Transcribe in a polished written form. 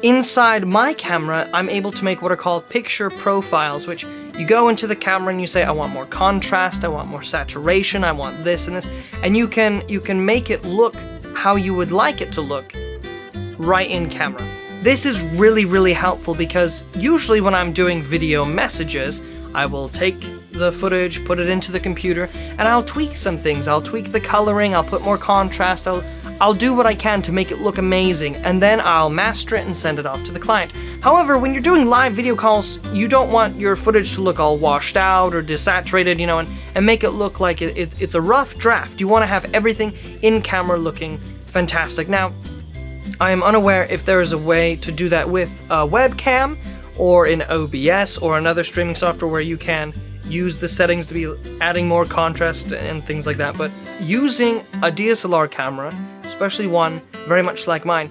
Inside my camera, I'm able to make what are called picture profiles, which you go into the camera and you say, I want more contrast, I want more saturation, I want this and this, and you can make it look how you would like it to look right in camera. This is really, really helpful because usually when I'm doing video messages, I will take the footage, put it into the computer, and I'll tweak some things. I'll tweak the coloring, I'll put more contrast, I'll do what I can to make it look amazing, and then I'll master it and send it off to the client. However, when you're doing live video calls, you don't want your footage to look all washed out or desaturated, you know, and make it look like it's a rough draft. You want to have everything in camera looking fantastic. Now, I am unaware if there is a way to do that with a webcam or in OBS or another streaming software where you can use the settings to be adding more contrast and things like that, but using a DSLR camera, especially one very much like mine,